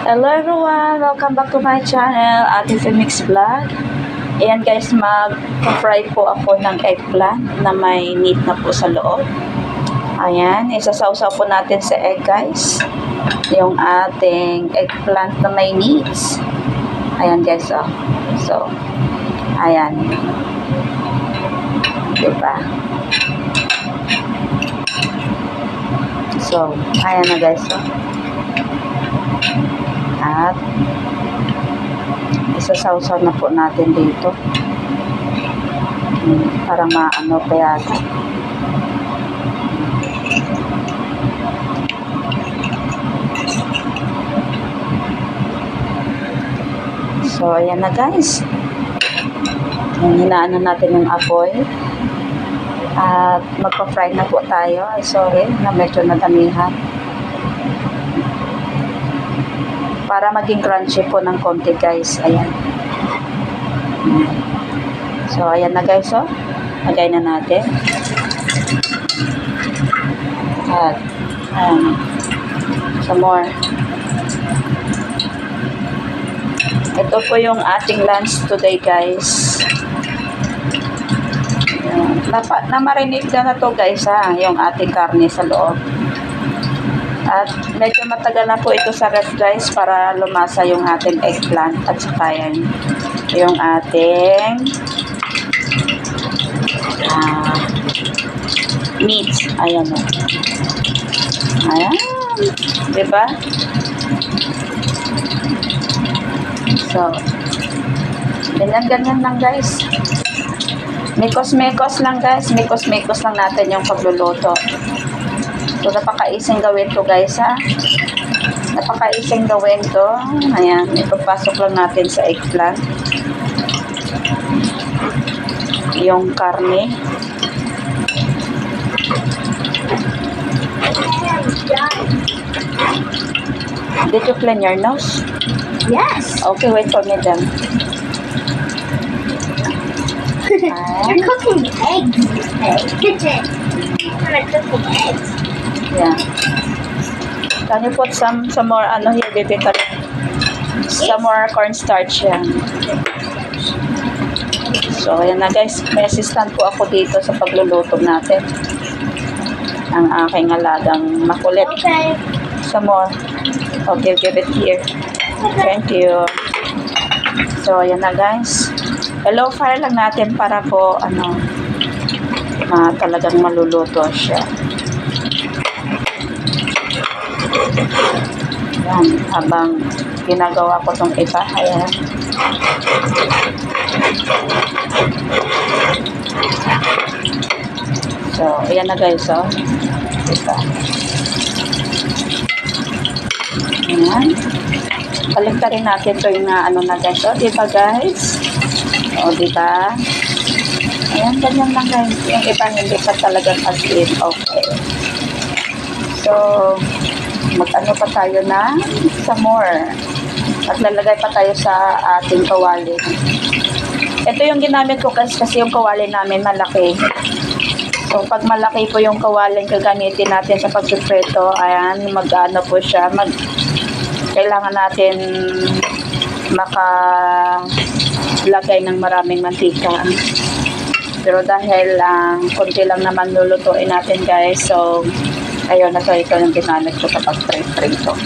Hello everyone! Welcome back to my channel, Ate Femix Vlog. Ayan guys, mag-fry po ako ng eggplant na may meat na po sa loob. Ayan, isasawsaw po natin sa egg guys. Yung ating eggplant na may meats. Ayan guys, oh. So, ayan. Diba? So, ayan na guys, oh. At isasawsaw na po natin dito para maano pa yata. So ayan na guys, hinaan na natin yung apoy at magpa-fry na po tayo. Ay sorry na medyo nadamihan, para maging crunchy po ng konti guys. Ayan. So ayan na guys, oh. Lagay na natin. At some more. Ito po yung ating lunch today guys. Na-marinate na to guys, ha, yung ating karne sa loob. At medyo matagal na po ito sa ref guys, para lumasa yung ating eggplant at saka yung ating meat. Ayan o. Ayan. Diba? So, ganyan lang guys. Mikos-mikos lang guys. Mikos-mikos lang natin yung pagluluto. So, napaka-ising gawin to guys, ha. Napaka-ising gawin to. Ayan, ipapasok lang natin sa eggplant yung karne. Did you clean your nose? Yes. Okay, wait for me then. You're cooking eggs. Kitchen. I'm cooking eggs. Yeah. Can you put some more ano here, baby? Some more cornstarch yan. So, ayan na guys. May assistant po ako dito sa pagluluto natin. Ang aking alagang makulit. Okay. Some more. Okay, give it here. Thank you. So, ayan na guys. Low fire lang natin para po talagang maluluto siya. Yan, habang ginagawa ko tong iba. Ayan. So, ayan na guys, oh. Diba? Ayan. Baliktarin natin ito yung na guys, oh. Diba guys? O, diba? Ayan, ganyan lang guys. Yung iba hindi pa talagang as-in. Okay. So, mag-ano pa tayo na some more. At lalagay pa tayo sa ating kawali. Ito yung ginamit ko kasi yung kawali namin malaki. So, pag malaki po yung kawali gagamitin natin sa pagpipreto, ayan, mag-ano po siya. Kailangan natin makalagay ng maraming mantika. Pero dahil konti lang naman lulutuin natin guys, so ayun na, so ito yung ginamit ko sa pag-prito.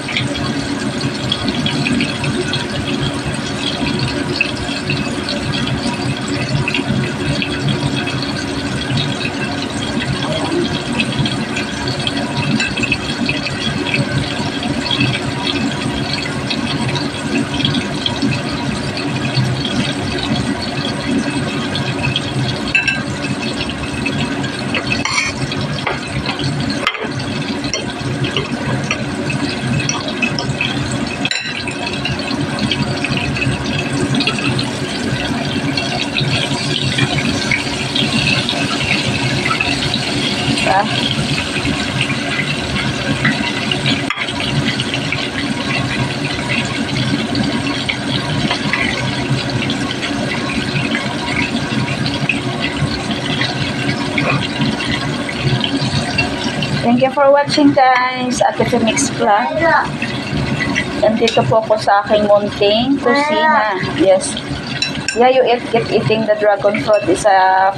Thank you for watching guys, Ate Femix Vlog. Nandito po ako sa aking munting kusina. Yes. Yeah, you keep eating the dragon fruit. Is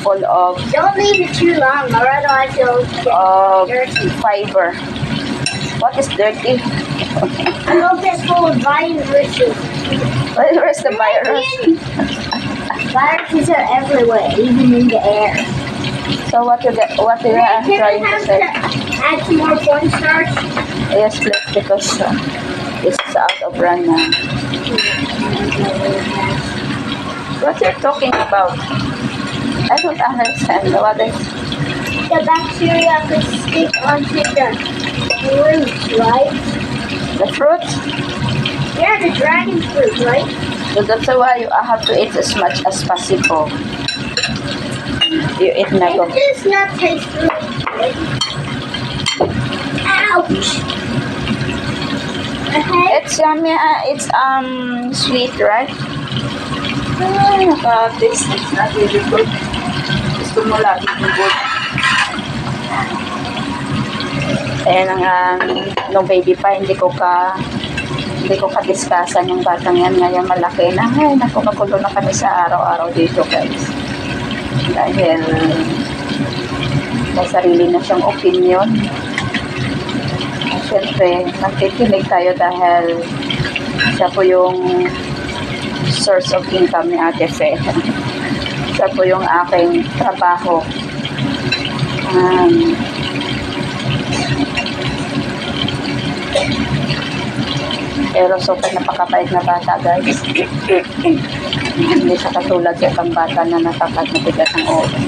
full of Don't leave it too long, or otherwise it'll get dirty. fiber. What is dirty? I hope it's full of viruses. Where's the virus? Viruses are everywhere, even in the air. So what you Can we trying to have say? add some more cornstarch? Yes, please, because it's out of run now. What you're talking about? I don't understand. What is The bacteria could stick onto the fruit, right? the fruit? Yeah, the dragon fruit, right? So that's why you have to eat as much as possible. You eat na It go. does not taste good. Ouch! Okay. It's yummy. It's sweet, right? Taste. It's not really good. Gusto mo lagi good. Ayan ang nung baby pa, hindi ko ka-discussan yung batang yan. Ngayon malaki na. Ay, naku, magulo na kami sa araw-araw dito, guys. Dahil may sarili na siyang opinion. Siyempre, nakikinig tayo dahil siya po yung source of income ni Ate Fe. Siya po yung aking trabaho. Pero super napakabait na bata, guys. Hindi siya katulad sa ibang bata na natapat na bigat ng ulo.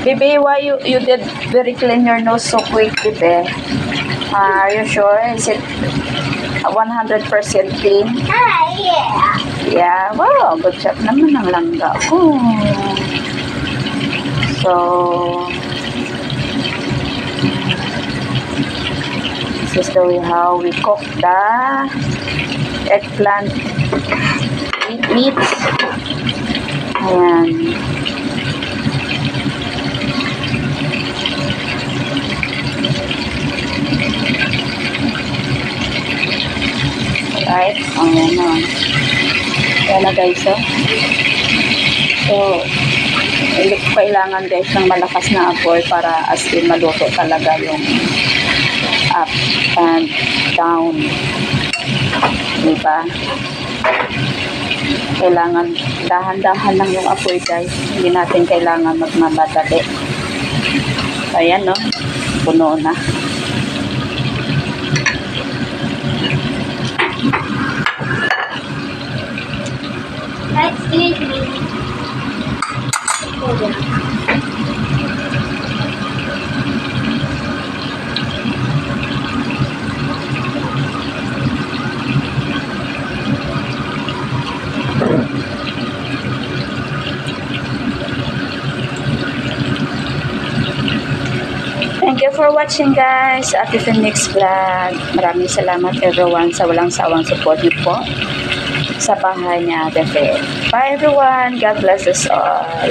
Baby, why you did very clean your nose so quick, baby? Are you sure? Is it 100% clean? Yeah. Yeah, wow, good job naman ang langga ko. So, this is the way how we cook the eggplant meat. Ayan. Right? Ayan na. Ayan na, guys, oh. So, kailangan, guys, ng malakas na apoy para as in maluto talaga yung up and down. Diba? Kailangan dahan-dahan lang yung apoy, guys. Hindi natin kailangan magmamadali. Ayan, no? Puno na. Excuse me. Hold on. Thank you for watching, guys. Ate Phoenix Vlog. Maraming salamat everyone sa walang sawang support niyo po sa bahay ni Ate Fe. Bye everyone. God bless us all.